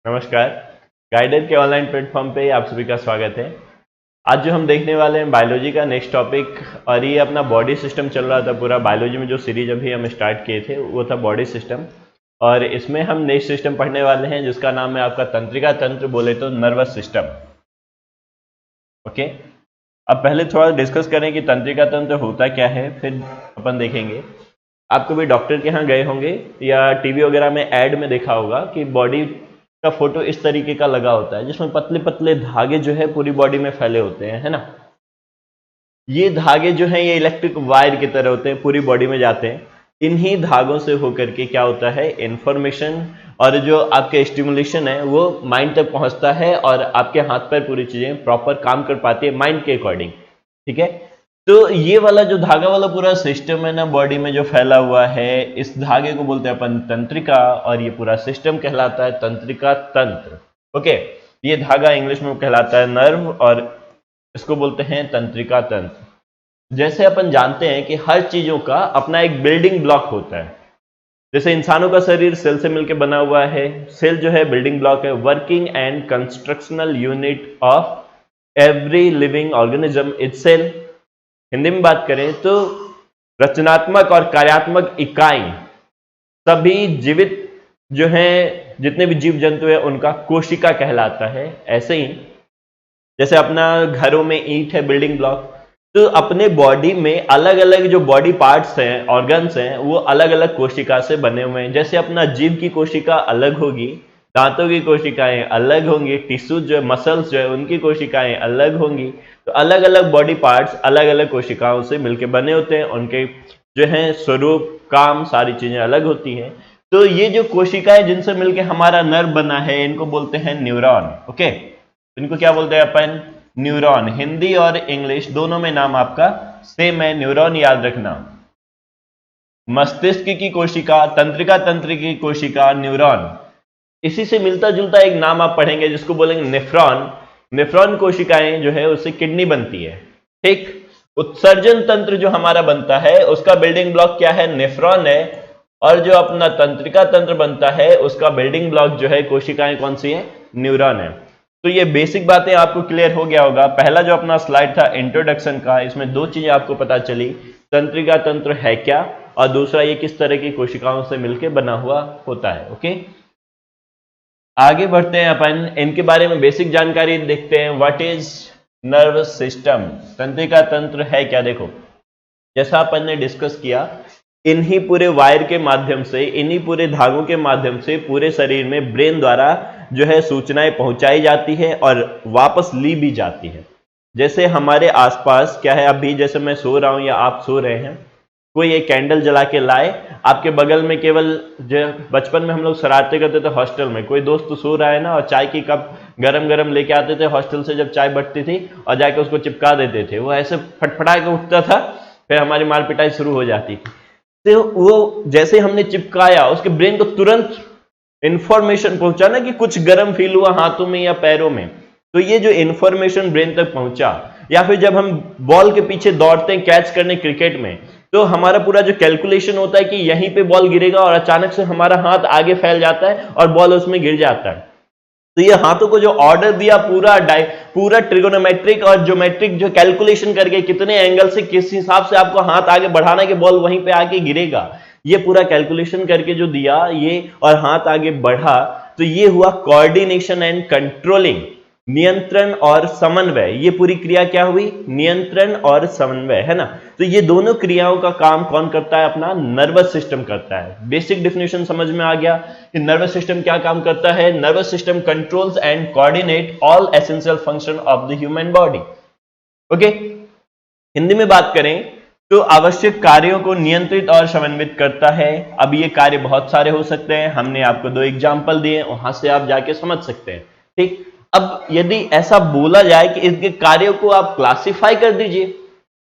नमस्कार। गाइडेड के online platform पे आप सभी का स्वागत है। आज जो हम देखने वाले हैं बायोलॉजी का नेक्स्ट टॉपिक, और ये अपना बॉडी सिस्टम चल रहा था पूरा बायोलॉजी में। जो सीरीज अभी हम स्टार्ट किए थे वो था बॉडी सिस्टम, और इसमें हम नेक्स्ट सिस्टम पढ़ने वाले हैं जिसका नाम है आपका तंत्रिका तंत्र, बोले तो नर्वस सिस्टम। ओके, अब पहले थोड़ा डिस्कस करें कि तंत्रिका तंत्र होता क्या है, फिर अपन देखेंगे। आप कभी डॉक्टर के यहाँ गए होंगे या टीवी वगैरह में ऐड में देखा होगा कि बॉडी का फोटो इस तरीके का लगा होता है जिसमें पतले पतले धागे जो है पूरी बॉडी में फैले होते हैं, है ना। ये धागे जो हैं ये इलेक्ट्रिक वायर की तरह होते हैं, पूरी बॉडी में जाते हैं। इन्हीं धागों से होकर के क्या होता है, इंफॉर्मेशन और जो आपके स्टिमुलेशन है वो माइंड तक पहुंचता है, और आपके हाथ पैर पूरी चीजें प्रॉपर काम कर पाती है माइंड के अकॉर्डिंग। ठीक है, तो ये वाला जो धागा वाला पूरा सिस्टम है ना बॉडी में जो फैला हुआ है, इस धागे को बोलते हैं अपन तंत्रिका, और ये पूरा सिस्टम कहलाता है तंत्रिका तंत्र। ओके, ये धागा इंग्लिश में कहलाता है नर्व, और इसको बोलते हैं तंत्रिका तंत्र। जैसे अपन जानते हैं कि हर चीजों का अपना एक बिल्डिंग ब्लॉक होता है। जैसे इंसानों का शरीर सेल से मिलकर बना हुआ है, सेल जो है बिल्डिंग ब्लॉक है, working and constructional unit of every living organism is cell. Hindi में बात करें तो रचनात्मक और कार्यात्मक इकाई सभी जीवित जो है, जितने भी जीव जंतु है उनका कोशिका कहलाता है। ऐसे ही जैसे अपना घरों में ईंट है बिल्डिंग ब्लॉक, तो अपने बॉडी में अलग अलग जो बॉडी पार्ट्स हैं, ऑर्गन्स हैं, वो अलग अलग कोशिका से बने हुए हैं। जैसे अपना जीभ की कोशिका अलग होगी, दांतों की कोशिकाएं अलग होंगी, टिश्यू जो मसल्स जो है उनकी कोशिकाएं अलग होंगी। तो अलग अलग बॉडी पार्ट्स अलग अलग कोशिकाओं से मिलकर बने होते हैं, उनके जो है स्वरूप, काम, सारी चीजें अलग होती हैं। तो ये जो कोशिकाएं जिनसे मिलकर हमारा नर्व बना है, इनको बोलते हैं न्यूरॉन। ओके, इनको क्या बोलते हैं अपन, न्यूरॉन। हिंदी और इंग्लिश दोनों में नाम आपका सेम है, न्यूरॉन याद रखना। मस्तिष्क की कोशिका, तंत्रिका तंत्र की कोशिका, न्यूरॉन। इसी से मिलता जुलता एक नाम आप पढ़ेंगे जिसको बोलेंगे नेफ्रॉन। नेफ्रॉन कोशिकाएं जो है उससे किडनी बनती है। ठीक, उत्सर्जन तंत्र जो हमारा बनता है उसका बिल्डिंग ब्लॉक क्या है, नेफ्रॉन है। और जो अपना तंत्रिका तंत्र बनता है उसका बिल्डिंग ब्लॉक जो है कोशिकाएं कौन सी है, न्यूरॉन है। तो ये बेसिक बातें आपको क्लियर हो गया होगा। पहला जो अपना स्लाइड था इंट्रोडक्शन का, इसमें दो चीजें आपको पता चली, तंत्रिका तंत्र है क्या, और दूसरा ये किस तरह की कोशिकाओं से मिलकर बना हुआ होता है। ओके, आगे बढ़ते हैं अपन, इनके बारे में बेसिक जानकारी देखते हैं। व्हाट इज नर्वस सिस्टम, तंत्रिका तंत्र है क्या। देखो, जैसा अपन ने डिस्कस किया, इन्हीं पूरे वायर के माध्यम से, इन्हीं पूरे धागों के माध्यम से पूरे शरीर में ब्रेन द्वारा जो है सूचनाएं पहुंचाई जाती है और वापस ली भी जाती है। जैसे हमारे आसपास क्या है, अभी जैसे मैं सो रहा हूं या आप सो रहे हैं, कोई एक कैंडल जला के लाए आपके बगल में, केवल जो बचपन में हम लोग शरारतें करते थे हॉस्टल में, कोई दोस्त सो रहा है ना, और चाय की कप गरम गरम लेके आते थे हॉस्टल से जब चाय बटती थी, और जाके उसको चिपका देते थे, वो ऐसे फटफटा के उठता था, फिर हमारी मार पिटाई शुरू हो जाती थी। तो वो जैसे हमने चिपकाया, उसके ब्रेन को तुरंत इंफॉर्मेशन पहुंचा ना कि कुछ गर्म फील हुआ हाथों में या पैरों में, तो ये जो इंफॉर्मेशन ब्रेन तक पहुंचा। या फिर जब हम बॉल के पीछे दौड़ते हैं कैच करने क्रिकेट में, तो हमारा पूरा जो कैलकुलेशन होता है कि यहीं पे बॉल गिरेगा, और अचानक से हमारा हाथ आगे फैल जाता है और बॉल उसमें गिर जाता है। तो ये हाथों को जो ऑर्डर दिया, पूरा ट्रिगोनोमेट्रिक और ज्योमेट्रिक जो कैलकुलेशन करके कितने एंगल से किस हिसाब से आपको हाथ आगे बढ़ाना है कि बॉल वहीं पे आके गिरेगा, ये पूरा कैलकुलेशन करके जो दिया ये, और हाथ आगे बढ़ा, तो ये हुआ कोऑर्डिनेशन एंड कंट्रोलिंग, नियंत्रण और समन्वय। ये पूरी क्रिया क्या हुई, नियंत्रण और समन्वय, है ना। तो ये दोनों क्रियाओं का काम कौन करता है, अपना नर्वस सिस्टम करता है। बेसिक डेफिनेशन समझ में आ गया कि नर्वस सिस्टम क्या काम करता है। Nervous system controls and coordinate all essential function of the human body. Okay, Hindi में बात करें तो आवश्यक कार्यों को नियंत्रित और समन्वित करता है। अब ये कार्य बहुत सारे हो सकते हैं, हमने आपको दो एग्जाम्पल दिए, वहां से आप जाके समझ सकते हैं। ठीक, अब यदि ऐसा बोला जाए कि इनके कार्यों को आप क्लासिफाई कर दीजिए,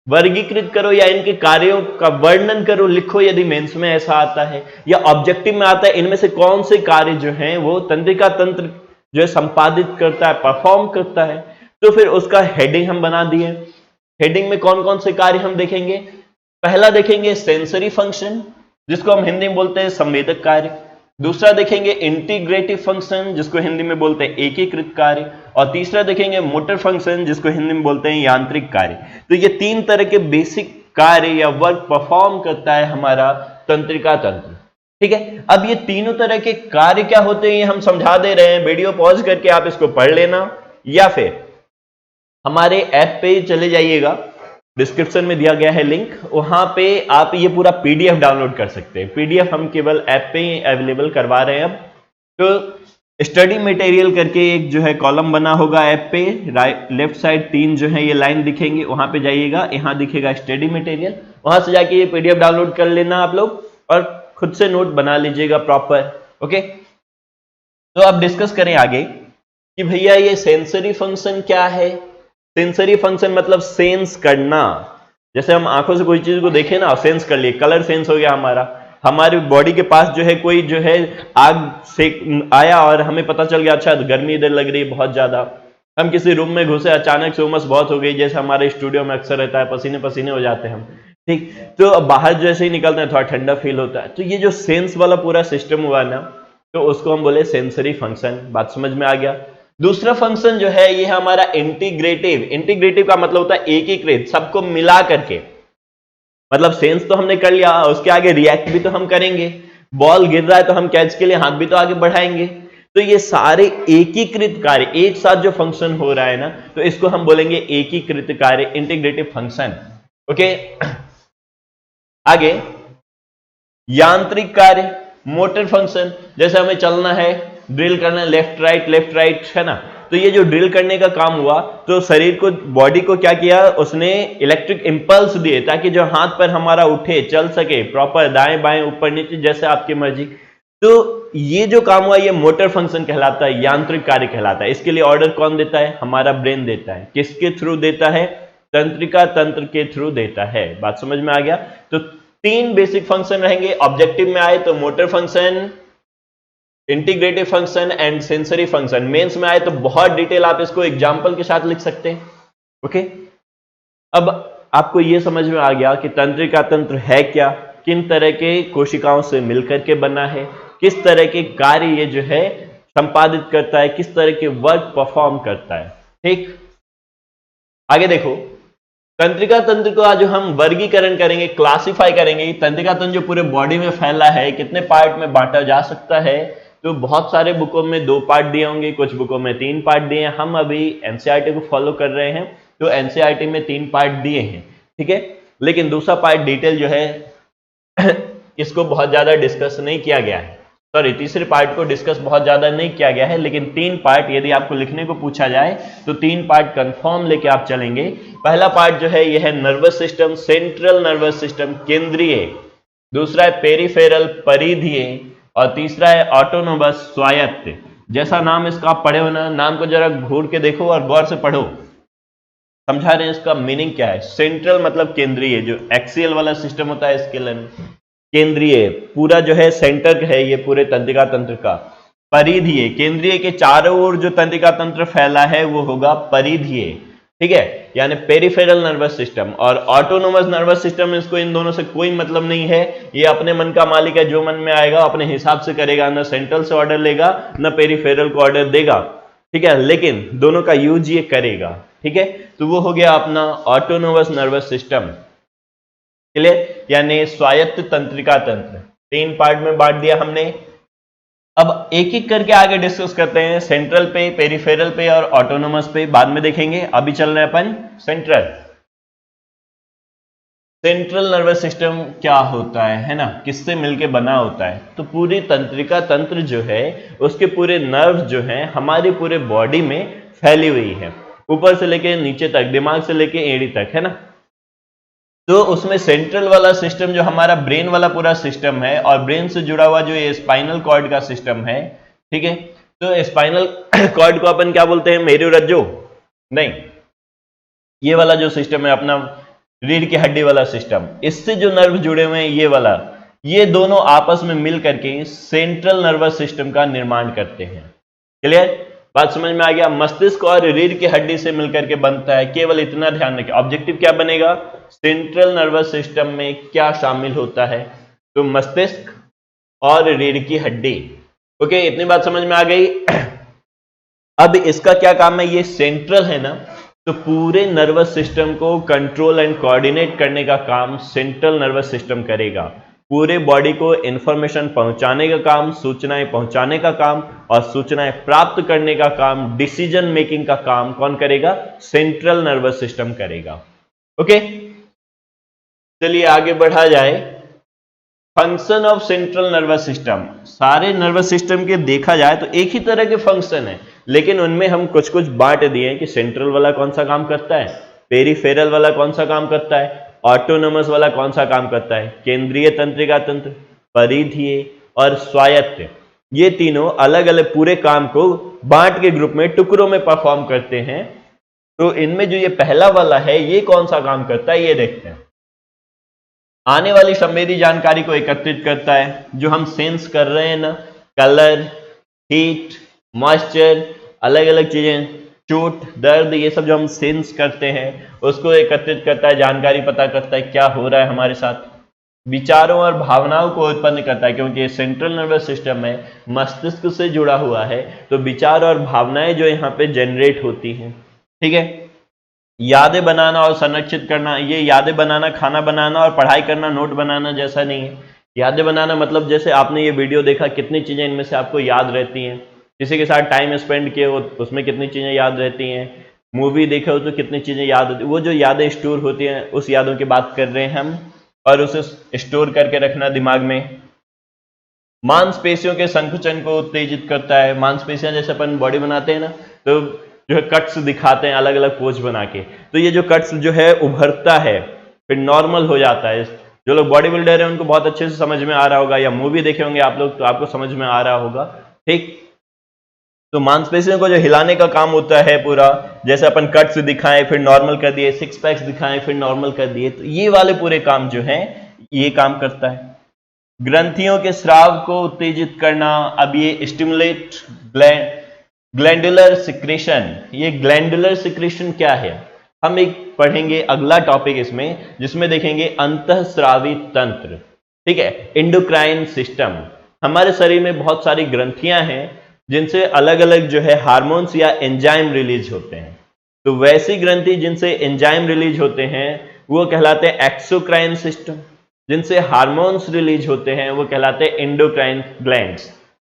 वर्गीकृत करो, या इनके कार्यों का वर्णन करो, लिखो, यदि मेंस में ऐसा आता है या ऑब्जेक्टिव में आता है, इनमें से कौन से कार्य जो हैं वो तंत्रिका तंत्र जो है संपादित करता है, परफॉर्म करता है, तो फिर उसका हेडिंग हम बना दिए। हेडिंग में कौन कौन से कार्य हम देखेंगे। पहला देखेंगे सेंसरी फंक्शन, जिसको हम हिंदी में बोलते हैं संवेदक कार्य। दूसरा देखेंगे इंटीग्रेटिव फंक्शन, जिसको हिंदी में बोलते हैं एकीकृत कार्य, और तीसरा देखेंगे मोटर फंक्शन, जिसको हिंदी में बोलते हैं यांत्रिक कार्य। तो ये तीन तरह के बेसिक कार्य या वर्क परफॉर्म करता है हमारा तंत्रिका तंत्र। ठीक है, अब ये तीनों तरह के कार्य क्या होते हैं ये हम समझा दे रहे हैं। वीडियो पॉज करके आप इसको पढ़ लेना, या फिर हमारे ऐप पे चले जाइएगा, डिस्क्रिप्शन में दिया गया है लिंक, वहां पे आप ये पूरा पीडीएफ डाउनलोड कर सकते हैं। पीडीएफ हम केवल ऐप पे ही अवेलेबल करवा रहे हैं अब। तो स्टडी मटेरियल करके एक जो है कॉलम बना होगा ऐप पे, राइट लेफ्ट साइड तीन जो है ये लाइन दिखेंगे, वहां पे जाइएगा, यहां दिखेगा स्टडी मटेरियल, वहां से जाके ये पीडीएफ डाउनलोड कर लेना आप लोग और खुद से नोट बना लीजिएगा प्रॉपर। ओके, तो अब डिस्कस करें आगे कि भैया ये सेंसरी फंक्शन क्या है। सेंसरी फंक्शन मतलब सेंस करना। जैसे हम आंखों से कोई चीज को देखें ना, सेंस कर लिए, कलर सेंस हो गया हमारा, हमारी बॉडी के पास जो है कोई जो है आग से आया और हमें पता चल गया अच्छा गर्मी इधर लग रही है बहुत ज्यादा। हम किसी रूम में घुसे, अचानक से उमस बहुत हो गई, जैसे हमारे स्टूडियो में अक्सर रहता है, पसीने पसीने हो जाते हैं हम, ठीक, तो बाहर जैसे ही निकलते हैं थोड़ा ठंडा फील होता है। तो ये जो सेंस वाला पूरा सिस्टम हुआ ना, तो उसको हम बोले सेंसरी फंक्शन। बात समझ में आ गया। दूसरा फंक्शन जो है ये हमारा इंटीग्रेटिव। इंटीग्रेटिव का मतलब होता है एकीकृत, सबको मिला करके, मतलब सेंस तो हमने कर लिया, उसके आगे रिएक्ट भी तो हम करेंगे। बॉल गिर रहा है तो हम कैच के लिए हाथ भी तो आगे बढ़ाएंगे। तो ये सारे एकीकृत कार्य एक साथ जो फंक्शन हो रहा है ना, तो इसको हम बोलेंगे एकीकृत कार्य, इंटीग्रेटिव फंक्शन। ओके, आगे यांत्रिक कार्य, मोटर फंक्शन। जैसे हमें चलना है, ड्रिल करना है, लेफ्ट राइट है ना, तो ये जो ड्रिल करने का काम हुआ, तो शरीर को, बॉडी को क्या किया, उसने इलेक्ट्रिक इंपल्स दिए ताकि जो हाथ पर हमारा उठे, चल सके प्रॉपर, दाएं बाएं ऊपर नीचे जैसे आपकी मर्जी। तो ये जो काम हुआ ये मोटर फंक्शन कहलाता है, यांत्रिक कार्य कहलाता है। इसके लिए ऑर्डर कौन देता है, हमारा ब्रेन देता है। किसके थ्रू देता है, तंत्रिका तंत्र के थ्रू देता है। बात समझ में आ गया। तो तीन बेसिक फंक्शन रहेंगे। ऑब्जेक्टिव में आए तो motor function, integrative function and sensory function. Mains में आए तो बहुत डिटेल आप इसको एग्जांपल के साथ लिख सकते हैं। ओके, अब आपको यह समझ में आ गया कि तंत्रिका तंत्र है क्या, किन तरह के कोशिकाओं से मिलकर के बना है, किस तरह के कार्य ये जो है संपादित करता है, किस तरह के वर्क परफॉर्म करता है। ठीक, आगे देखो, तंत्रिका तंत्र को आज हम वर्गीकरण करेंगे, क्लासिफाई करेंगे। तंत्रिका तंत्र जो पूरे बॉडी में फैला है, कितने पार्ट में बांटा जा सकता है, तो बहुत सारे बुकों में 2 पार्ट दिए होंगे, कुछ बुकों में 3 पार्ट दिए हैं। हम अभी एनसीईआरटी को फॉलो कर रहे हैं, तो एनसीईआरटी में 3 पार्ट दिए हैं, ठीक है। लेकिन दूसरा पार्ट डिटेल जो है इसको बहुत ज्यादा डिस्कस नहीं किया गया है, सॉरी, तीसरे पार्ट को डिस्कस बहुत ज्यादा नहीं किया गया है। लेकिन 3 पार्ट यदि आपको लिखने को पूछा जाए तो 3 पार्ट कंफर्म लेके आप चलेंगे। पहला पार्ट जो है यह है nervous system, central nervous system, केंद्रीय। दूसरा है पेरिफेरल, परिधीय। और तीसरा है ऑटोनोमस, स्वायत्त। जैसा नाम इसका आप पढ़े हो ना, नाम को जरा घूर के देखो और गौर से पढ़ो, समझा रहे हैं इसका मीनिंग क्या है। सेंट्रल मतलब केंद्रीय, जो एक्सियल वाला सिस्टम होता है इसके लिए केंद्रीय, पूरा जो है सेंटर है ये पूरे तंत्रिका तंत्र का। परिधीय, केंद्रीय के चारों ओर जो तंत्रिका तंत्र फैला है वो होगा परिधीय, ठीक है, यानी पेरिफेरल नर्वस सिस्टम। और ऑटोनोमस नर्वस सिस्टम, इसको इन दोनों से कोई मतलब नहीं है, ये अपने मन का मालिक है, जो मन में आएगा अपने हिसाब से करेगा, ना सेंट्रल से ऑर्डर लेगा ना पेरिफेरल को ऑर्डर देगा, ठीक है, लेकिन दोनों का यूज ये करेगा, ठीक है। तो वो हो गया अपना ऑटोनोमस नर्वस सिस्टम, क्लियर, यानी स्वायत्त तंत्रिका तंत्र। 3 पार्ट में बांट दिया हमने। अब एक एक करके आगे डिस्कस करते हैं, सेंट्रल पे, पेरिफेरल पे और ऑटोनोमस पे बाद में देखेंगे। अभी चल रहे हैं अपन सेंट्रल। सेंट्रल नर्वस सिस्टम क्या होता है ना, किससे मिलके बना होता है। तो पूरी तंत्रिका तंत्र जो है उसके पूरे नर्व जो है हमारी पूरे बॉडी में फैली हुई है, ऊपर से लेके नीचे तक, दिमाग से लेके एड़ी तक, है ना। तो उसमें सेंट्रल वाला सिस्टम जो हमारा ब्रेन वाला पूरा सिस्टम है, और ब्रेन से जुड़ा हुआ जो ये स्पाइनल कॉर्ड का सिस्टम है, ठीक है। तो स्पाइनल कॉर्ड को अपन क्या बोलते हैं, मेरुरज्जु नहीं, ये वाला जो सिस्टम है अपना रीढ़ की हड्डी वाला सिस्टम, इससे जो नर्व जुड़े हुए हैं ये वाला, ये दोनों आपस में मिल करके सेंट्रल नर्वस सिस्टम का निर्माण करते हैं। क्लियर, बात समझ में आ गया। मस्तिष्क और रीढ़ की हड्डी से मिलकर के बनता है, केवल इतना ध्यान रखें। ऑब्जेक्टिव क्या बनेगा, सेंट्रल नर्वस सिस्टम में क्या शामिल होता है, तो मस्तिष्क और रीढ़ की हड्डी। ओके, इतनी बात समझ में आ गई। अब इसका क्या काम है, ये सेंट्रल है ना, तो पूरे नर्वस सिस्टम को कंट्रोल एंड कोऑर्डिनेट करने का काम सेंट्रल नर्वस सिस्टम करेगा। पूरे बॉडी को इंफॉर्मेशन पहुंचाने का काम, सूचनाएं पहुंचाने का काम और सूचनाएं प्राप्त करने का काम, डिसीजन मेकिंग का काम कौन करेगा, सेंट्रल नर्वस सिस्टम करेगा। ओके, चलिए आगे बढ़ा जाए। Function of central nervous system, सारे नर्वस सिस्टम के देखा जाए तो एक ही तरह के फंक्शन है, लेकिन उनमें हम कुछ कुछ बांट दिए हैं कि सेंट्रल वाला कौन सा काम करता है, पेरिफेरल वाला कौन सा काम करता है, ऑटोनोमस वाला कौन सा काम करता है, केंद्रीय तंत्रिका तंत्र, परिधीय और स्वायत्त, ये तीनों अलग अलग पूरे काम को बांट के ग्रुप में टुकड़ों में परफॉर्म करते हैं। तो इनमें जो ये पहला वाला है ये कौन सा काम करता है, ये देखते हैं। आने वाली संवेदी जानकारी को एकत्रित करता है, जो हम सेंस कर रहे हैं ना, कलर, हीट, मॉइस्चर, अलग अलग चीजें, चोट, दर्द, ये सब जो हम सेंस करते हैं उसको एकत्रित करता है, जानकारी पता करता है क्या हो रहा है हमारे साथ। विचारों और भावनाओं को उत्पन्न करता है, क्योंकि सेंट्रल नर्वस सिस्टम में मस्तिष्क से जुड़ा हुआ है, तो विचार और भावनाएं जो यहाँ पे जनरेट होती हैं। ठीक है, यादें बनाना और संरक्षित करना, ये यादें बनाना खाना बनाना और पढ़ाई करना नोट बनाना जैसा नहीं है। यादें बनाना मतलब जैसे आपने ये वीडियो देखा, कितनी चीजें इनमें से आपको याद रहती हैं, किसी के साथ टाइम स्पेंड किए हो उसमें कितनी चीजें याद रहती हैं, मूवी देखे हो तो कितनी चीजें याद होती, वो जो यादें स्टोर होती हैं उस यादों की बात कर रहे हैं हम, और उसे स्टोर करके रखना दिमाग में। मांसपेशियों के संकुचन को उत्तेजित करता है, मांसपेशियां जैसे अपन बॉडी बनाते हैं ना, तो जो है कट्स दिखाते हैं अलग अलग पोज बना के, तो ये जो कट्स जो है उभरता है फिर नॉर्मल हो जाता है। जो लोग बॉडी बिल्डर है उनको बहुत अच्छे से समझ में आ रहा होगा, या मूवी देखे होंगे आप लोग तो आपको समझ में आ रहा होगा। ठीक, तो मांसपेशियों को जो हिलाने का काम होता है पूरा, जैसे अपन कट्स दिखाएं फिर नॉर्मल कर दिए, सिक्स पैक्स दिखाएं फिर नॉर्मल कर दिए, तो ये वाले पूरे काम जो है ये काम करता है। ग्रंथियों के स्राव को उत्तेजित करना, अब ये स्टिमुलेट ग्लैंडुलर सिक्रेशन। ये ग्लैंडुलर सिक्रेशन क्या है, हम एक पढ़ेंगे अगला टॉपिक इसमें, जिसमें देखेंगे अंतःस्रावी तंत्र। ठीक है, एंडोक्राइन सिस्टम। हमारे शरीर में बहुत सारी ग्रंथियां हैं जिनसे अलग अलग जो है हार्मोन्स या एंजाइम रिलीज होते हैं, तो वैसी ग्रंथि जिनसे एंजाइम रिलीज होते हैं वो कहलाते हैं एक्सोक्राइन सिस्टम, जिनसे हार्मोन्स रिलीज होते हैं वो कहलाते हैं एंडोक्राइन ग्लैंड्स।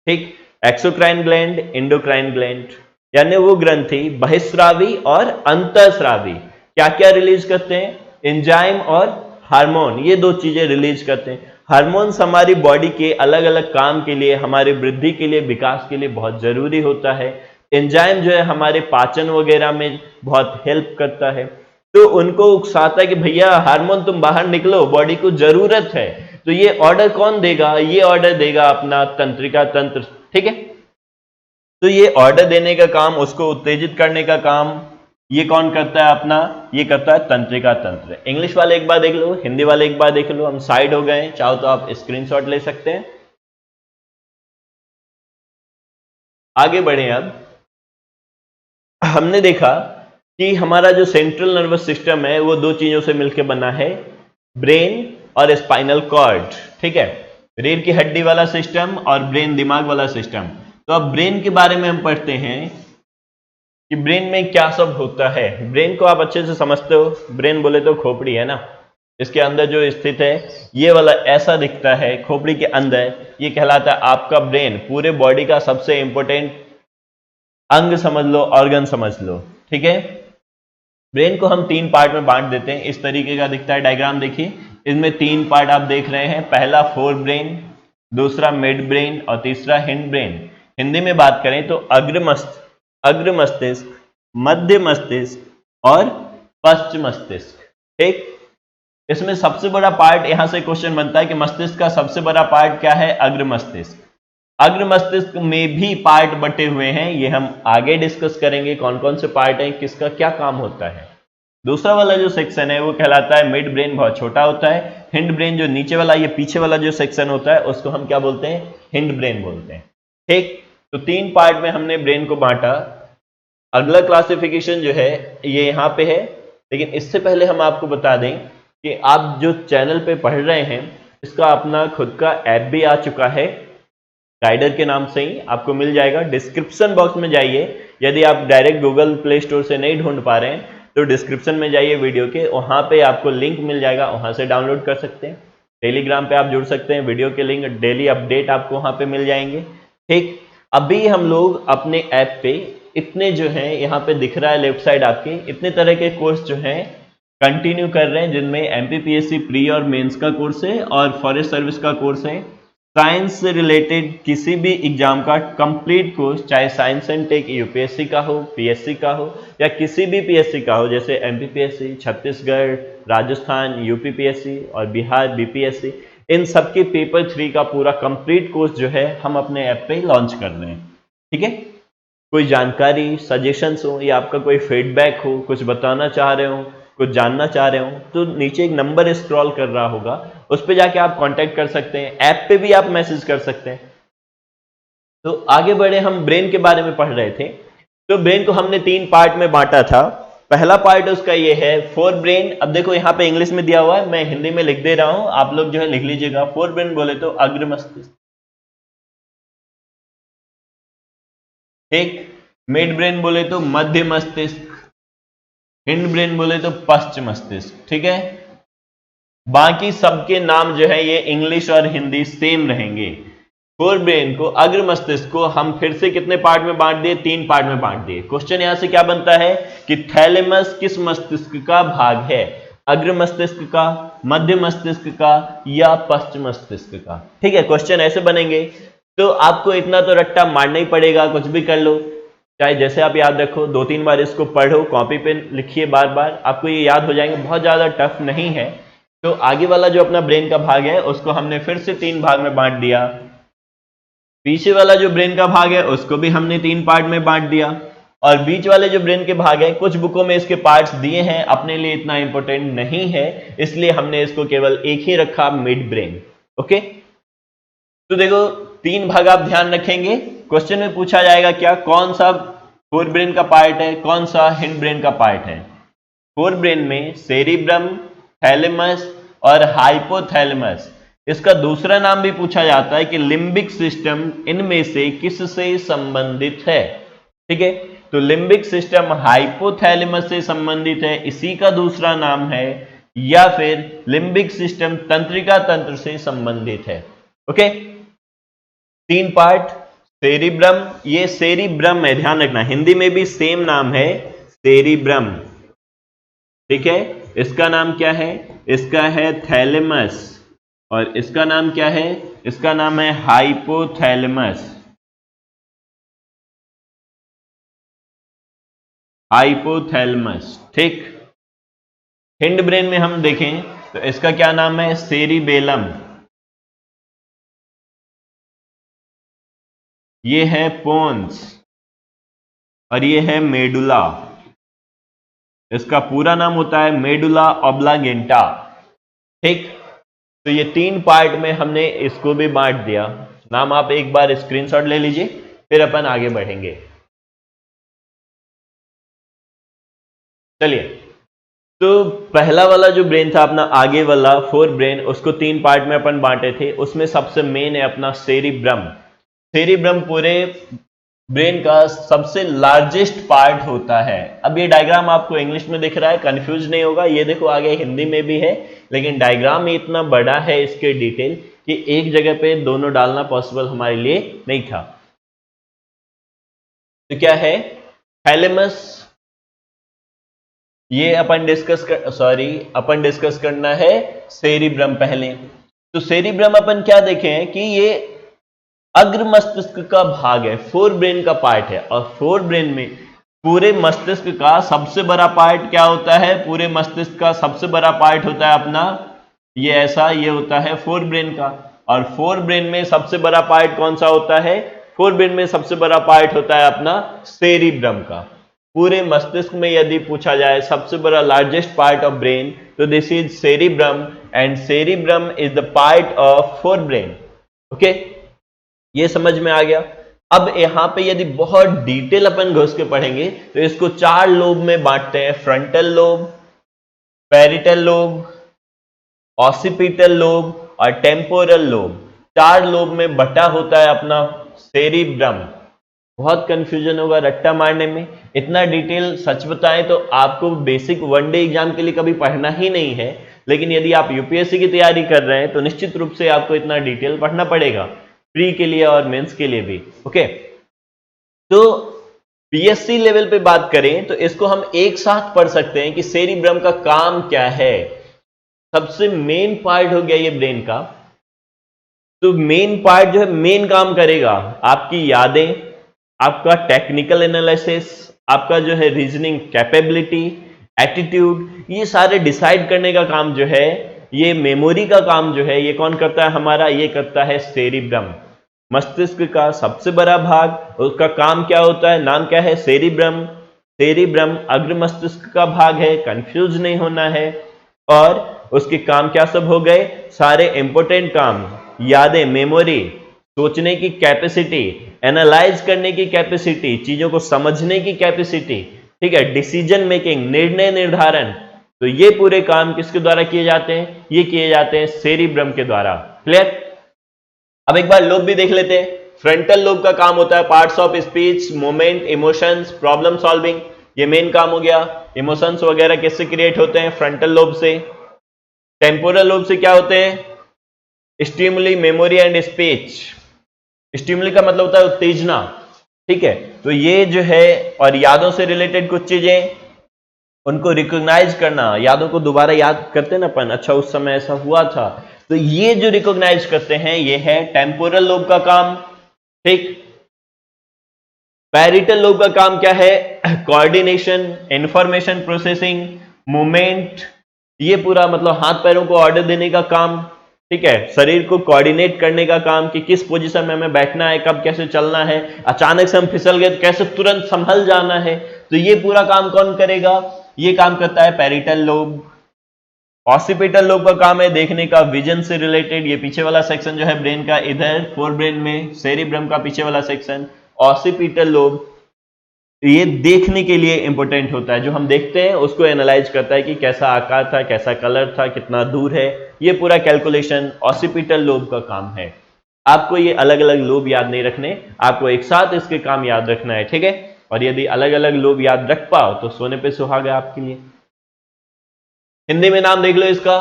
ठीक, एक्सोक्राइन ग्लैंड, एंडोक्राइन ग्लैंड, यानी वो ग्रंथि बहिस्रावी और अंतःस्रावी क्या क्या रिलीज करते हैं, एंजाइम और हार्मोन, ये दो चीजें रिलीज करते हैं। हार्मोन्स हमारी बॉडी के अलग अलग काम के लिए, हमारी वृद्धि के लिए, विकास के लिए बहुत जरूरी होता है। एंजाइम जो है हमारे पाचन वगैरह में बहुत हेल्प करता है, तो उनको उकसाता है कि भैया हार्मोन तुम बाहर निकलो, बॉडी को जरूरत है। तो ये ऑर्डर कौन देगा, ये ऑर्डर देगा अपना तंत्रिका तंत्र। ठीक है, तो ये ऑर्डर देने का काम, उसको उत्तेजित करने का काम ये कौन करता है अपना, ये करता है तंत्रिका तंत्र। इंग्लिश वाले एक बार देख लो, हिंदी वाले एक बार देख लो, हम साइड हो गए, चाहो तो आप स्क्रीनशॉट ले सकते हैं। आगे बढ़े। अब हमने देखा कि हमारा जो सेंट्रल नर्वस सिस्टम है वो दो चीजों से मिलकर बना है, ब्रेन और स्पाइनल कॉर्ड। ठीक है, रीढ़ की हड्डी वाला सिस्टम और ब्रेन दिमाग वाला सिस्टम। तो अब ब्रेन के बारे में हम पढ़ते हैं कि ब्रेन में क्या सब होता है। ब्रेन को आप अच्छे से समझते हो, ब्रेन बोले तो खोपड़ी है ना, इसके अंदर जो स्थित है ये वाला ऐसा दिखता है खोपड़ी के अंदर, ये कहलाता है आपका ब्रेन। पूरे बॉडी का सबसे इंपॉर्टेंट अंग समझ लो, ऑर्गन समझ लो। ठीक है, ब्रेन को हम तीन पार्ट में बांट देते हैं, इस तरीके का दिखता है डायग्राम। देखिए इसमें तीन पार्ट आप देख रहे हैं, पहला फोर ब्रेन, दूसरा मिड ब्रेन और तीसरा हिंड ब्रेन। हिंदी में बात करें तो अग्र मस्तिष्क, मध्य मस्तिष्क और पश्च मस्तिष्क। ठीक, इसमें सबसे बड़ा पार्ट, यहां से क्वेश्चन बनता है कि मस्तिष्क का सबसे बड़ा पार्ट क्या है, अग्र मस्तिष्क। अग्र मस्तिष्क में भी पार्ट बटे हुए हैं, ये हम आगे डिस्कस करेंगे कौन कौन से पार्ट हैं, किसका क्या काम होता है। दूसरा वाला जो सेक्शन है वो कहलाता है मिड ब्रेन, बहुत छोटा होता है। हिंड ब्रेन जो नीचे वाला, ये पीछे वाला जो सेक्शन होता है उसको हम क्या बोलते हैं, हिंड ब्रेन बोलते हैं। ठीक, तो तीन पार्ट में हमने ब्रेन को बांटा। अगला क्लासिफिकेशन जो है ये यहाँ पे है, लेकिन इससे पहले हम आपको बता दें कि आप जो चैनल पे पढ़ रहे हैं इसका अपना खुद का ऐप भी आ चुका है, गाइडर के नाम से ही आपको मिल जाएगा। डिस्क्रिप्शन बॉक्स में जाइए, यदि आप डायरेक्ट गूगल प्ले स्टोर से नहीं ढूंढ पा रहे हैं तो डिस्क्रिप्शन में जाइए वीडियो के, वहां पे आपको लिंक मिल जाएगा, वहां से डाउनलोड कर सकते हैं। टेलीग्राम पे आप जुड़ सकते हैं, वीडियो के लिंक, डेली अपडेट आपको वहां पे मिल जाएंगे। ठीक, अभी हम लोग अपने ऐप पे इतने जो है यहाँ पे दिख रहा है लेफ्ट साइड आपके, इतने तरह के कोर्स जो हैं कंटिन्यू कर रहे हैं, जिनमें एमपीपीएससी प्री और मेंस का कोर्स है और फॉरेस्ट सर्विस का कोर्स है। साइंस से रिलेटेड किसी भी एग्जाम का कंप्लीट कोर्स, चाहे साइंस एंड टेक यूपीएससी का हो, पीएससी का हो, या किसी भी पीएससी का हो, जैसे एमपीपीएससी, छत्तीसगढ़, राजस्थान यूपीपीएससी और बिहार बीपीएससी, इन सबके पेपर 3 का पूरा कंप्लीट कोर्स जो है हम अपने ऐप पे लॉन्च कर रहे हैं। ठीक है, कोई जानकारी, सजेशंस हो या आपका कोई फीडबैक हो, कुछ बताना चाह रहे हो, कुछ जानना चाह रहे हो, तो नीचे एक नंबर स्क्रॉल कर रहा होगा, उस पे जाके आप कांटेक्ट कर सकते हैं। ऐप पे भी आप मैसेज कर सकते हैं। तो आगे बढ़े, हम ब्रेन के बारे में पढ़ रहे थे। तो ब्रेन को हमने 3 पार्ट में बांटा था। पहला पार्ट उसका ये है फोर ब्रेन। अब देखो यहाँ पे इंग्लिश में दिया हुआ है, मैं हिंदी में लिख दे रहा हूं, आप लोग जो है लिख लीजिएगा। फोर ब्रेन बोले तो अग्र मस्तिष्क, ठीक। मिड ब्रेन बोले तो मध्य मस्तिष्क, हिंड ब्रेन बोले तो पश्चिम मस्तिष्क, ठीक है। बाकी सबके नाम जो है ये इंग्लिश और हिंदी सेम रहेंगे। फोर ब्रेन को, अग्र मस्तिष्क को हम फिर से कितने पार्ट में बांट दिए? 3 पार्ट में बांट दिए। क्वेश्चन यहां से क्या बनता है कि थैलेमस किस मस्तिष्क का भाग है? अग्र मस्तिष्क का, मध्य मस्तिष्क का या पश्चिम मस्तिष्क का? ठीक है, क्वेश्चन ऐसे बनेंगे। तो आपको इतना तो रट्टा मारना ही पड़ेगा, कुछ भी कर लो, चाहे जैसे आप याद रखो, 2-3 बार इसको पढ़ो, कॉपी पे लिखिए बार बार, आपको ये याद हो जाएंगे, बहुत ज्यादा टफ नहीं है। तो आगे वाला जो अपना ब्रेन का भाग है उसको हमने फिर से 3 भाग में बांट दिया। पीछे वाला जो ब्रेन का भाग है उसको भी हमने 3 पार्ट में बांट दिया। और बीच वाले जो ब्रेन के भाग है, कुछ बुकों में इसके पार्ट्स दिए हैं, अपने लिए इतना इंपॉर्टेंट नहीं है, इसलिए हमने इसको केवल एक ही रखा, मिड ब्रेन। ओके, तो देखो 3 भाग आप ध्यान रखेंगे। क्वेश्चन में पूछा जाएगा क्या, कौन सा फोर ब्रेन का पार्ट है, कौन सा हिंड ब्रेन का पार्ट है? फोर ब्रेन में सेरिब्रम, थैलेमस और हाइपोथैलेमस, इसका दूसरा नाम भी पूछा जाता है कि लिम्बिक सिस्टम, इनमें से किससे संबंधित है? ठीक है, तो लिम्बिक सिस्टम हाइपोथैलेमस से संबंधित है, इसी का दूसरा नाम है, या फिर लिम्बिक सिस्टम तंत्रिका तंत्र से संबंधित है। Okay, 3 part. सेरिब्रम, ये सेरिब्रम है, ध्यान रखना, हिंदी में भी सेम नाम है, सेरिब्रम। ठीक है, इसका नाम क्या है? इसका है थैलेमस, और इसका नाम क्या है? इसका नाम है हाइपोथैलेमस। हाइपोथैलेमस, ठीक। हिंड ब्रेन में हम देखें तो इसका क्या नाम है? सेरिबेलम। ये है पोन्स और ये है मेडुला। इसका पूरा नाम होता है मेडुला ऑब्लागेंटा। ठीक, तो ये 3 पार्ट में हमने इसको भी बांट दिया। नाम आप एक बार स्क्रीनशॉट ले लीजिए, फिर अपन आगे बढ़ेंगे। चलिए, तो पहला वाला जो ब्रेन था अपना, आगे वाला फोर ब्रेन, उसको 3 पार्ट में अपन बांटे थे। उसमें सबसे मेन है अपना सेरिब्रम। सेरिब्रम पूरे ब्रेन का सबसे लार्जेस्ट पार्ट होता है। अब ये डायग्राम आपको इंग्लिश में दिख रहा है, कंफ्यूज नहीं होगा, ये देखो आगे हिंदी में भी है, लेकिन डायग्राम इतना बड़ा है इसके डिटेल कि एक जगह पे दोनों डालना पॉसिबल हमारे लिए नहीं था। तो क्या है? थैलेमस, ये अपन डिस्कस करना है सेरिब्रम पहले। तो सेरिब्रम अपन क्या देखे हैं कि ये अग्र मस्तिष्क का भाग है, फोर ब्रेन का पार्ट है। और फोर ब्रेन में पूरे मस्तिष्क का सबसे बड़ा पार्ट क्या होता है? पूरे मस्तिष्क का सबसे बड़ा पार्ट होता है अपना ये ऐसा, ये होता है फोर ब्रेन का। और फोर ब्रेन में सबसे बड़ा पार्ट कौन सा होता है? फोर ब्रेन में सबसे बड़ा पार्ट होता है अपना सेरिब्रम का। पूरे मस्तिष्क में यदि पूछा जाए सबसे बड़ा लार्जेस्ट पार्ट ऑफ ब्रेन, तो this is cerebrum, and cerebrum is the part of fore brain. Okay, ये समझ में आ गया। अब यहां पे यदि बहुत डिटेल अपन घुस के पढ़ेंगे तो इसको 4 लोब में बांटते हैं, frontal lobe, parietal lobe, occipital lobe और टेम्पोरल लोब, 4 लोब में बटा होता है अपना सेरिब्रम। बहुत कंफ्यूजन होगा रट्टा मारने में, इतना डिटेल सच बताएं तो आपको बेसिक वनडे एग्जाम के लिए कभी पढ़ना ही नहीं है, लेकिन यदि आप यूपीएससी की तैयारी कर रहे हैं तो निश्चित रूप से आपको इतना डिटेल पढ़ना पड़ेगा, प्री के लिए और मेंस के लिए भी। ओके, तो पीएससी लेवल पे बात करें तो इसको हम एक साथ पढ़ सकते हैं कि सेरिब्रम का काम क्या है। सबसे मेन पार्ट हो गया ये ब्रेन का, तो मेन पार्ट जो है मेन काम करेगा आपकी यादें, आपका टेक्निकल एनालिसिस, आपका जो है रीजनिंग कैपेबिलिटी, एटीट्यूड, ये सारे डिसाइड करने का काम जो है, ये मेमोरी का काम जो है, ये कौन करता है हमारा, ये करता है सेरिब्रम, मस्तिष्क का सबसे बड़ा भाग। उसका काम क्या होता है, नाम क्या है, सेरिब्रम। सेरिब्रम अग्र मस्तिष्क का भाग है, कंफ्यूज नहीं होना है। और उसके काम क्या सब हो गए, सारे इंपॉर्टेंट काम, यादें, मेमोरी, सोचने की कैपेसिटी, एनालाइज करने की कैपेसिटी, चीजों को समझने की कैपेसिटी, ठीक है, डिसीजन मेकिंग, निर्णय निर्धारण, तो ये पूरे काम किसके द्वारा किए जाते हैं, ये किए जाते हैं सेरिब्रम के द्वारा। क्लियर। अब एक बार लोब भी देख लेते हैं। फ्रंटल लोब का काम होता है parts of speech, moment, emotions, problem solving, ये मेन काम हो गया। इमोशंस वगैरह किससे क्रिएट होते हैं, फ्रंटल लोब से। टेम्पोरल लोब से क्या होते हैं, stimuli, memory and speech. Stimuli का मतलब होता है उत्तेजना, ठीक है, तो ये जो है, और यादों से रिलेटेड कुछ चीजें, उनको रिकॉग्नाइज करना, यादों को दोबारा याद करते ना अपन, अच्छा उस समय ऐसा हुआ था, तो ये जो रिकॉग्नाइज करते हैं ये है टेम्पोरल लोब का काम। ठीक। पैरिटल लोब का काम क्या है, कोऑर्डिनेशन, इंफॉर्मेशन प्रोसेसिंग, मूवमेंट, ये पूरा मतलब हाथ पैरों को ऑर्डर देने का काम, ठीक है, शरीर को कोऑर्डिनेट करने का काम कि किस पोजीशन में हमें बैठना है, कब कैसे चलना है, अचानक से हम फिसल गए तो कैसे तुरंत संभल जाना है, तो ये पूरा काम कौन करेगा, ये काम करता है पैरिटल लोब। ऑसिपिटल लोब का काम है देखने का, विजन से रिलेटेड, ये पीछे वाला सेक्शन जो है ब्रेन का, इधर फोर ब्रेन में सेरिब्रम का पीछे वाला सेक्शन, ऑसिपिटल लोब, ये देखने के लिए इंपॉर्टेंट होता है, जो हम देखते हैं उसको एनालाइज करता है कि कैसा आकार था, कैसा कलर था, कितना दूर है, ये पूरा कैलकुलेशन ऑसिपिटल लोब का काम है। आपको ये अलग अलग लोब याद नहीं रखने, आपको एक साथ इसके काम याद रखना है, ठीक है। और यदि अलग अलग लोब याद रख पाओ तो सोने पे सुहागा आपके लिए। हिंदी में नाम देख लो इसका,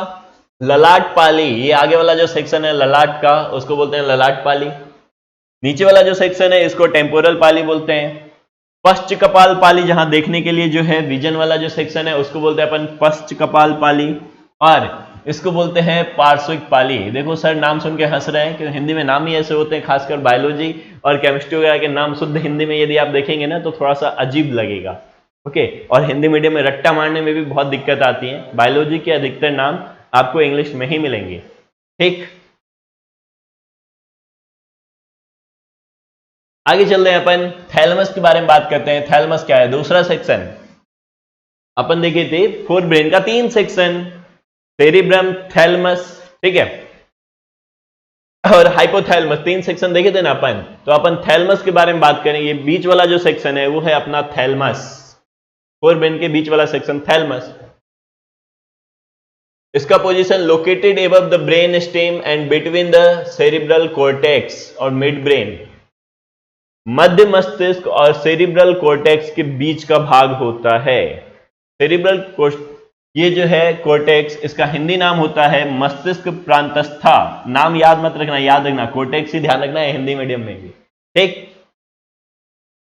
ललाट पाली, ये आगे वाला जो सेक्शन है ललाट का, उसको बोलते हैं ललाट पाली। नीचे वाला जो सेक्शन है इसको टेम्पोरल पाली बोलते हैं। पश्च कपाल पाली, जहां देखने के लिए जो है विजन वाला जो सेक्शन है उसको बोलते हैं अपन पश्च कपाल पाली, और इसको बोलते हैं पार्श्विक पाली। देखो सर नाम सुन के हंस रहे हैं कि हिंदी में नाम ही ऐसे होते हैं, खासकर बायोलॉजी और केमिस्ट्री वगैरह के नाम शुद्ध हिंदी में यदि आप देखेंगे ना तो थोड़ा सा अजीब लगेगा। ओके, और हिंदी मीडियम में रट्टा मारने में भी बहुत दिक्कत आती है। बायोलॉजी के अधिकतर नाम आपको इंग्लिश में ही मिलेंगे। ठीक, आगे चलते हैं, अपन थैलेमस के बारे में बात करते हैं। थैलेमस क्या है, दूसरा सेक्शन। अपन देखे थे फोर ब्रेन का 3 सेक्शन, सेरिब्रम, थैलेमस, ठीक है, और हाइपोथैलेमस, 3 सेक्शन देखे थे ना अपन। तो अपन थैलेमस के बारे में बात करें। ये बीच वाला जो सेक्शन है वो है अपना थैलेमस, फोर ब्रेन के बीच वाला सेक्शन थैलेमस। इसका position located above the brain stem and between the cerebral cortex और मिड ब्रेन, मध्य मस्तिष्क और सेरिब्रल कॉर्टेक्स के बीच का भाग होता है। सेरिब्रल, ये जो है कॉर्टेक्स, इसका हिंदी नाम होता है मस्तिष्क प्रांतस्था। नाम याद मत रखना, याद रखना कॉर्टेक्स ही ध्यान रखना है हिंदी मीडियम में भी। ठीक,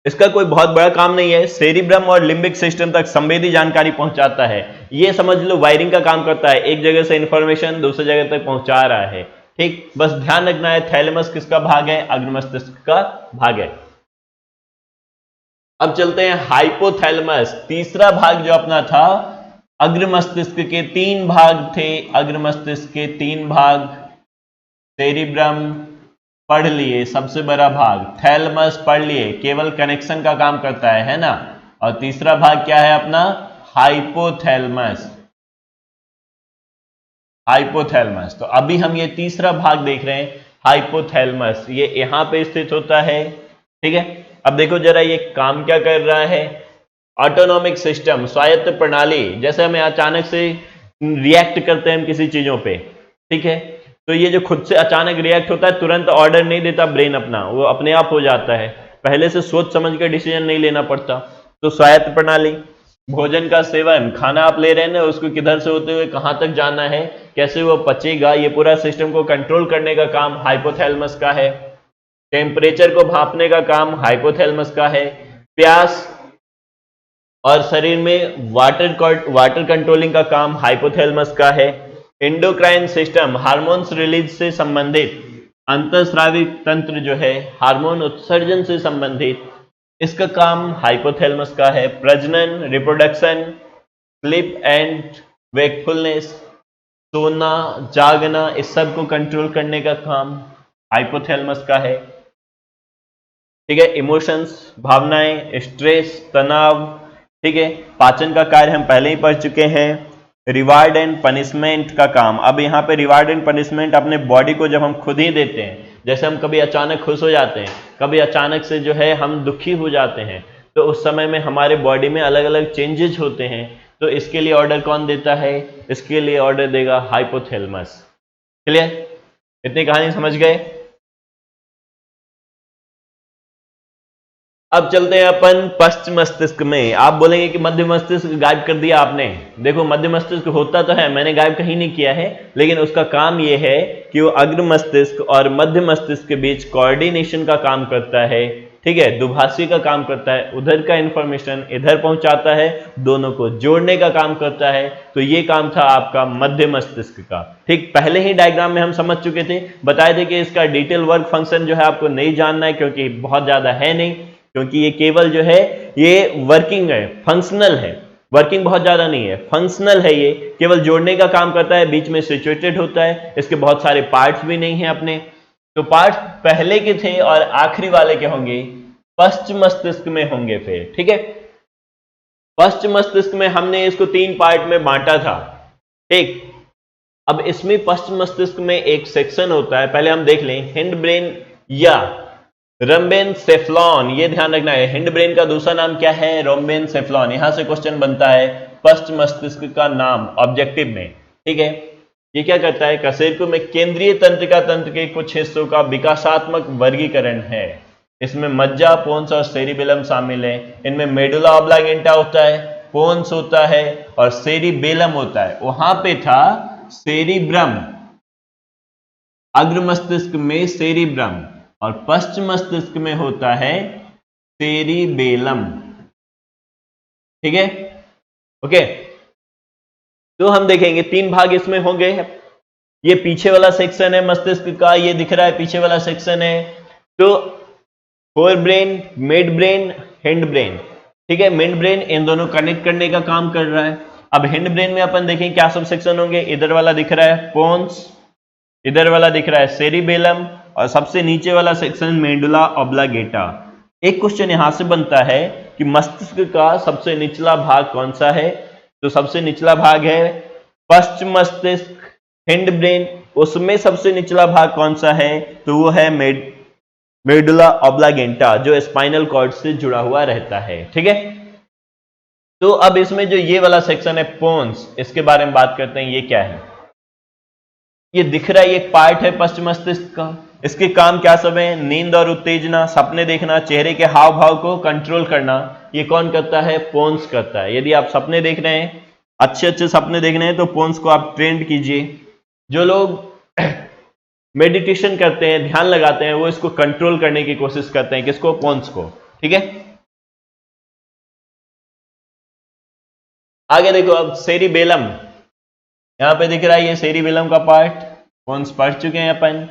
इसका कोई बहुत बड़ा काम नहीं है, सेरिब्रम और लिम्बिक सिस्टम तक संवेदी जानकारी पहुंचाता है। ये समझ लो वायरिंग का काम करता है, एक जगह से इंफॉर्मेशन दूसरी जगह तक पहुंचा रहा है। ठीक, बस ध्यान रखना है थैलेमस किसका भाग है, अग्र मस्तिष्क का भाग है। अब चलते हैं हाइपोथैलेमस, तीसरा भाग जो अपना था। अग्र मस्तिष्क के 3 भाग थे, अग्र मस्तिष्क के 3 भाग, सेरिब्रम पढ़ लिए सबसे बड़ा भाग, थैलेमस पढ़ लिए केवल कनेक्शन का काम करता है ना, और तीसरा भाग क्या है अपना, हाइपोथैलेमस। हाइपोथैलेमस, तो अभी हम ये तीसरा भाग देख रहे हैं हाइपोथैलेमस, ये यहां पे स्थित होता है। ठीक है, अब देखो जरा ये काम क्या कर रहा है, ऑटोनॉमिक सिस्टम, स्वायत्त प्रणाली, जैसे हमें अचानक से रिएक्ट करते हैं हम किसी चीजों पे, ठीक है, तो ये जो खुद से अचानक रिएक्ट होता है, तुरंत ऑर्डर नहीं देता ब्रेन अपना, वो अपने आप हो जाता है, पहले से सोच समझ कर डिसीजन नहीं लेना पड़ता। तो स्वायत्त प्रणाली, भोजन का सेवन, खाना आप ले रहे हैं ना, उसको किधर से होते हुए कहां तक जाना है, कैसे वो पचेगा, ये पूरा सिस्टम को कंट्रोल करने का काम हाइपोथैलेमस का है। टेम्परेचर को भांपने का काम हाइपोथैलेमस का है। प्यास और शरीर में वाटर कंट्रोलिंग का काम हाइपोथैलेमस का है। एंडोक्राइन सिस्टम, हार्मोन्स रिलीज से संबंधित, अंतःस्रावी तंत्र जो है, हार्मोन उत्सर्जन से संबंधित, इसका काम हाइपोथैलेमस का है। प्रजनन, रिप्रोडक्शन, स्लीप एंड वेकफुलनेस, सोना जागना, इस सब को कंट्रोल करने का काम हाइपोथैलेमस का है। ठीक है, इमोशंस, भावनाएं, स्ट्रेस, तनाव, ठीक है। पाचन का कार्य हम पहले ही पढ़ चुके हैं। रिवार्ड एंड पनिशमेंट का काम, अब यहाँ पे रिवार्ड एंड पनिशमेंट अपने बॉडी को जब हम खुद ही देते हैं, जैसे हम कभी अचानक खुश हो जाते हैं, कभी अचानक से जो है हम दुखी हो जाते हैं, तो उस समय में हमारे बॉडी में अलग अलग चेंजेस होते हैं, तो इसके लिए ऑर्डर कौन देता है? इसके लिए ऑर्डर देगा हाइपोथैलेमस। क्लियर? इतनी कहानी समझ गए? अब चलते हैं अपन पश्च मस्तिष्क में। आप बोलेंगे कि मध्य मस्तिष्क गायब कर दिया आपने। देखो, मध्य मस्तिष्क होता तो है, मैंने गायब कहीं नहीं किया है, लेकिन उसका काम यह है कि वो अग्र मस्तिष्क और मध्य मस्तिष्क के बीच कोऑर्डिनेशन का काम करता है। ठीक है, दुभाषी का काम करता है, उधर का इंफॉर्मेशन इधर पहुंचाता है, दोनों को जोड़ने का काम करता है। तो ये काम था आपका मध्य मस्तिष्क का। ठीक, पहले ही डायग्राम में हम समझ चुके थे, बताए थे कि इसका डिटेल वर्क फंक्शन जो है आपको नहीं जानना है, क्योंकि बहुत ज्यादा है नहीं, क्योंकि ये केवल जो है ये वर्किंग है, फंक्शनल है, वर्किंग बहुत ज्यादा नहीं है, फंक्शनल है, ये केवल जोड़ने का काम करता है, बीच में सिचुएटेड होता है, इसके बहुत सारे पार्ट्स भी नहीं है अपने। तो पार्ट्स पहले के थे और आखिरी वाले के होंगे पश्च मस्तिष्क में होंगे फिर। ठीक है, पश्च मस्तिष्क में हमने इसको 3 पार्ट में बांटा था। ठीक, अब इसमें पश्च मस्तिष्क में एक सेक्शन होता है, पहले हम देख लें, हिंड ब्रेन या रंबेनसेफ्लॉन, ये ध्यान रखना है। हिंड ब्रेन का दूसरा नाम क्या है? रंबेनसेफ्लॉन। यहां से क्वेश्चन बनता है पश्च मस्तिष्क का नाम ऑब्जेक्टिव में। ठीक है, ये क्या करता है? कशेरुक में केंद्रीय तंत्रिका तंत्र के कुछ हिस्सों का विकासात्मक वर्गीकरण है। इसमें मज्जा, पोन्स और सेरिबेलम शामिल है। इनमें मेडुला ऑब्लांगेटा होता है, पोन्स होता है और सेरिबेलम होता है। वहां पे था सेरिब्रम, अग्र मस्तिष्क में सेरिब्रम, और पश्च मस्तिष्क में होता है सेरिबेलम। ठीक है, ओके। तो हम देखेंगे 3 भाग इसमें होंगे। ये पीछे वाला सेक्शन है मस्तिष्क का, ये दिख रहा है पीछे वाला सेक्शन है। तो fore brain, mid brain, hind brain. ठीक है, मिड ब्रेन इन दोनों कनेक्ट करने का काम कर रहा है। अब हिंड ब्रेन में अपन देखें क्या सब सेक्शन होंगे। इधर वाला दिख रहा है पोन्स, इधर वाला दिख रहा है सेरिबेलम, और सबसे नीचे वाला सेक्शन मेडुला ऑब्लांगेटा। एक क्वेश्चन यहां से बनता है कि मस्तिष्क का सबसे निचला भाग कौन सा है? तो सबसे निचला भाग है पश्च मस्तिष्क, हिंड ब्रेन। उसमें सबसे निचला भाग कौन सा है? तो वो है मेडुला ऑब्लांगेटा, जो स्पाइनल कॉर्ड से जुड़ा हुआ रहता है। ठीक है, तो अब इसमें जो ये वाला सेक्शन है पोन्स, इसके बारे में बात करते हैं। ये क्या है? ये दिख रहा है, ये एक पार्ट है पश्च मस्तिष्क का। इसके काम क्या सब है? नींद और उत्तेजना, सपने देखना, चेहरे के हाव भाव को कंट्रोल करना। ये कौन करता है? पोन्स करता है। यदि आप सपने देख रहे हैं, अच्छे अच्छे सपने देख रहे हैं, तो पोन्स को आप ट्रेंड कीजिए। जो लोग मेडिटेशन करते हैं, ध्यान लगाते हैं, वो इसको कंट्रोल करने की कोशिश करते हैं। किसको? पोन्स को। ठीक है, आगे देखो। अब सेरिबेलम यहां पे दिख रहा है, ये सेरिबेलम का पार्ट, पोन्स पढ़ चुके हैं अपन।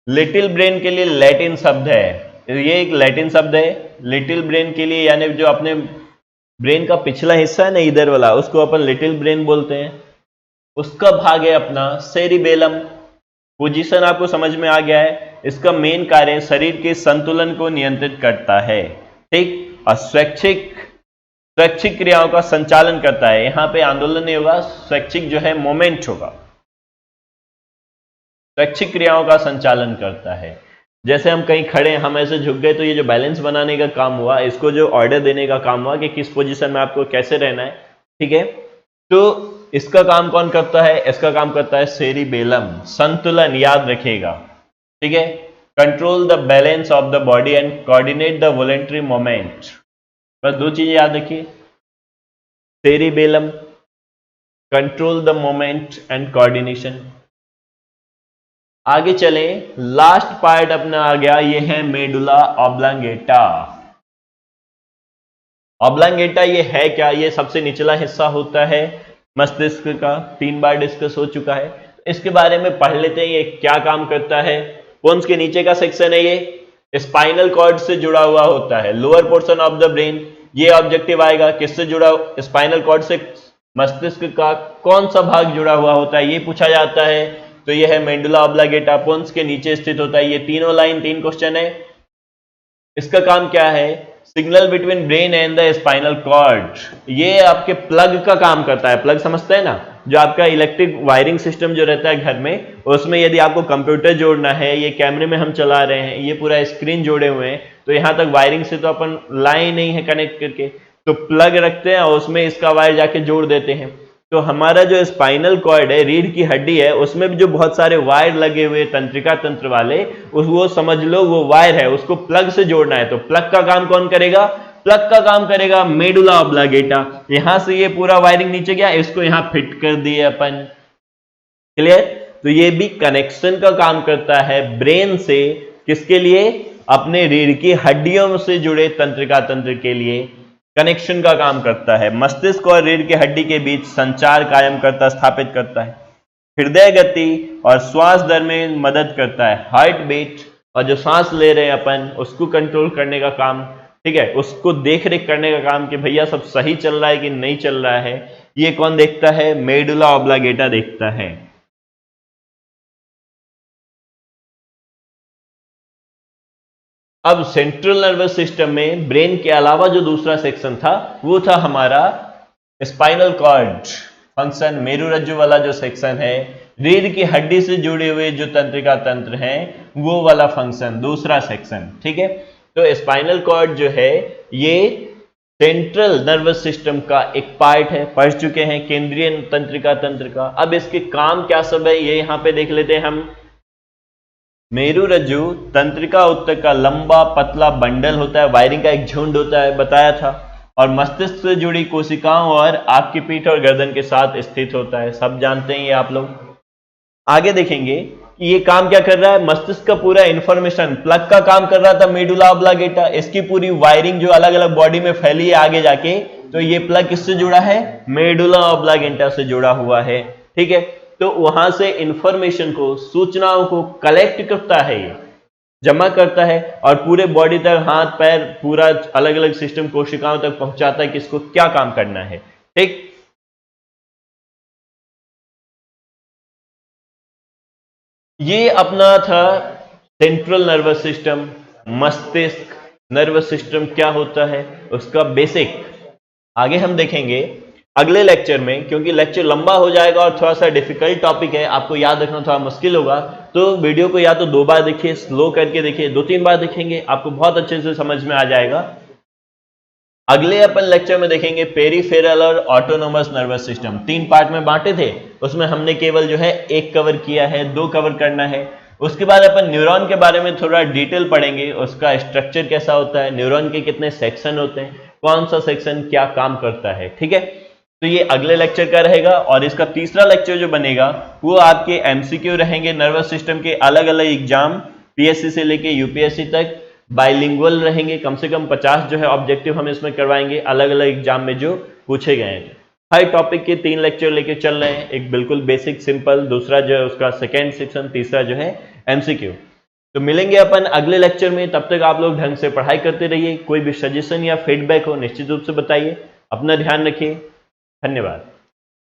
लिटिल ब्रेन के लिए लैटिन शब्द है, ये एक लैटिन शब्द है लिटिल ब्रेन के लिए, यानी जो अपने ब्रेन का पिछला हिस्सा है ना, इधर वाला, उसको अपन लिटिल ब्रेन बोलते हैं। उसका भाग है अपना सेरिबेलम। पोजीशन आपको समझ में आ गया है। इसका मेन कार्य शरीर के संतुलन को नियंत्रित करता है। ठीक, और स्वैच्छिक क्रियाओं का संचालन करता है। यहां पे आंदोलन नहीं होगा, स्वैच्छिक जो है मोमेंट होगा। स्वैच्छिक क्रियाओं का संचालन करता है। जैसे हम कहीं खड़े, हम ऐसे झुक गए, तो ये जो बैलेंस बनाने का काम हुआ, इसको जो ऑर्डर देने का काम हुआ कि किस पोजीशन में आपको कैसे रहना है। ठीक है, तो इसका काम कौन करता है? इसका काम करता है सेरिबेलम, संतुलन, याद रखिएगा, ठीक है। Control the balance of the body and coordinate the voluntary moment. बस दो चीजें याद रखिए, cerebellum, control the moment and coordination. आगे चलें, लास्ट पार्ट अपना आ गया, ये है मेडुला ऑब्लांगेटा। ऑब्लांगेटा ये है क्या? ये सबसे निचला हिस्सा होता है मस्तिष्क का, 3 बार डिस्कस हो चुका है। इसके बारे में पढ़ लेते हैं, ये क्या काम करता है। पोन्स के नीचे का सेक्शन है, ये स्पाइनल कॉर्ड से जुड़ा हुआ होता है, lower portion of the brain. ये ऑब्जेक्टिव आएगा, किससे जुड़ा? स्पाइनल कॉर्ड से। मस्तिष्क का कौन सा भाग जुड़ा हुआ होता है, ये पूछा जाता है। तो ये है मेडुला ऑब्लांगेटा, पोन्स के नीचे स्थित होता है। ये तीनों लाइन 3 क्वेश्चन है। इसका काम क्या है? Signal between brain and the spinal cord. ये आपके प्लग का काम करता है। प्लग समझते हैं ना, जो आपका इलेक्ट्रिक वायरिंग सिस्टम जो रहता है घर में, उसमें यदि आपको कंप्यूटर जोड़ना है, ये कैमरे में हम चला रहे हैं, ये पूरा स्क्रीन जोड़े हुए हैं, तो यहां तक वायरिंग से तो अपन लाइन नहीं है कनेक्ट करके, तो प्लग रखते हैं और उसमें इसका वायर जाके जोड़ देते हैं। तो हमारा जो स्पाइनल कॉर्ड है, रीढ़ की हड्डी है, उसमें भी जो बहुत सारे वायर लगे हुए तंत्रिका तंत्र वाले, वो समझ लो वो वायर है, उसको प्लग से जोड़ना है। तो प्लग का काम कौन करेगा? प्लग का काम करेगा मेडुला ऑब्लांगेटा। यहां से ये पूरा वायरिंग नीचे गया, इसको यहां फिट कर दिए अपन। क्लियर? तो ये भी कनेक्शन का काम करता है ब्रेन से, किसके लिए? अपने रीढ़ की हड्डियों से जुड़े तंत्रिका तंत्र के लिए कनेक्शन का काम करता है। मस्तिष्क और रीढ़ की हड्डी के बीच संचार कायम करता, स्थापित करता है। हृदय गति और श्वास दर में मदद करता है, हार्ट बीट, और जो सांस ले रहे हैं अपन, उसको कंट्रोल करने का काम, ठीक है, उसको देख रेख करने का काम कि भैया सब सही चल रहा है कि नहीं चल रहा है, ये कौन देखता है? मेडुला ऑब्लांगेटा देखता है। अब सेंट्रल नर्वस सिस्टम में ब्रेन के अलावा जो दूसरा सेक्शन था, वो था हमारा स्पाइनल कॉर्ड फंक्शन, मेरुरज्जु वाला जो सेक्शन है, रीढ़ की हड्डी से जुड़े हुए जो तंत्रिका तंत्र हैं, वो वाला फंक्शन, दूसरा सेक्शन, ठीक है। तो स्पाइनल कॉर्ड जो है, ये सेंट्रल नर्वस सिस्टम का एक पार्ट है, पढ़ चुके हैं, केंद्रीय तंत्रिका तंत्र का। अब इसके काम क्या सब है, ये यहां पे देख लेते हैं हम। मेरुरज्जु तंत्रिका उत्तक का लंबा पतला बंडल होता है, वायरिंग का एक झुंड होता है, बताया था, और मस्तिष्क से जुड़ी कोशिकाओं और आपकी पीठ और गर्दन के साथ स्थित होता है, सब जानते हैं ये आप लोग। आगे देखेंगे कि ये काम क्या कर रहा है। मस्तिष्क का पूरा इंफॉर्मेशन, प्लग का काम कर रहा था मेडुला ऑब्लांगेटा, इसकी पूरी वायरिंग जो अलग अलग बॉडी में फैली है आगे जाके, तो ये प्लग किससे जुड़ा है? मेडुला ऑब्लांगेटा से जुड़ा हुआ है, ठीक है। तो वहां से इंफॉर्मेशन को, सूचनाओं को कलेक्ट करता है, ये जमा करता है, और पूरे बॉडी तक, हाथ पैर पूरा अलग अलग सिस्टम कोशिकाओं तक पहुंचाता है, किसको क्या काम करना है, ठीक। ये अपना था सेंट्रल नर्वस सिस्टम, मस्तिष्क नर्वस सिस्टम क्या होता है, उसका बेसिक। आगे हम देखेंगे अगले लेक्चर में, क्योंकि लेक्चर लंबा हो जाएगा और थोड़ा सा डिफिकल्ट टॉपिक है, आपको याद रखना थोड़ा मुश्किल होगा, तो वीडियो को या तो 2 बार देखिए, स्लो करके देखिए, 2-3 बार देखेंगे आपको बहुत अच्छे से समझ में आ जाएगा। अगले अपन लेक्चर में देखेंगे पेरिफेरल और ऑटोनोमस नर्वस सिस्टम, 3 पार्ट में बांटे थे, उसमें हमने केवल जो है 1 कवर किया है, 2 कवर करना है। उसके बाद अपन न्यूरॉन के बारे में थोड़ा डिटेल पढ़ेंगे, उसका स्ट्रक्चर कैसा होता है, न्यूरॉन के कितने सेक्शन होते हैं, कौन सा सेक्शन क्या काम करता है, ठीक है। तो ये अगले लेक्चर का रहेगा, और इसका तीसरा लेक्चर जो बनेगा वो आपके एमसीक्यू रहेंगे, नर्वस सिस्टम के अलग अलग एग्जाम, पीएससी से लेके यूपीएससी तक बाइलिंगुअल रहेंगे, कम से कम 50 जो है ऑब्जेक्टिव हम इसमें करवाएंगे अलग अलग एग्जाम में जो पूछे गए हैं। हर टॉपिक के 3 लेक्चर लेके चल रहे हैं, एक बिल्कुल बेसिक सिंपल, दूसरा जो है उसका सेकेंड सेक्शन, तीसरा जो है एमसीक्यू। तो मिलेंगे अपन अगले लेक्चर में, तब तक आप लोग ढंग से पढ़ाई करते रहिए। कोई भी सजेशन या फीडबैक हो निश्चित रूप से बताइए। अपना ध्यान रखिए, धन्यवाद।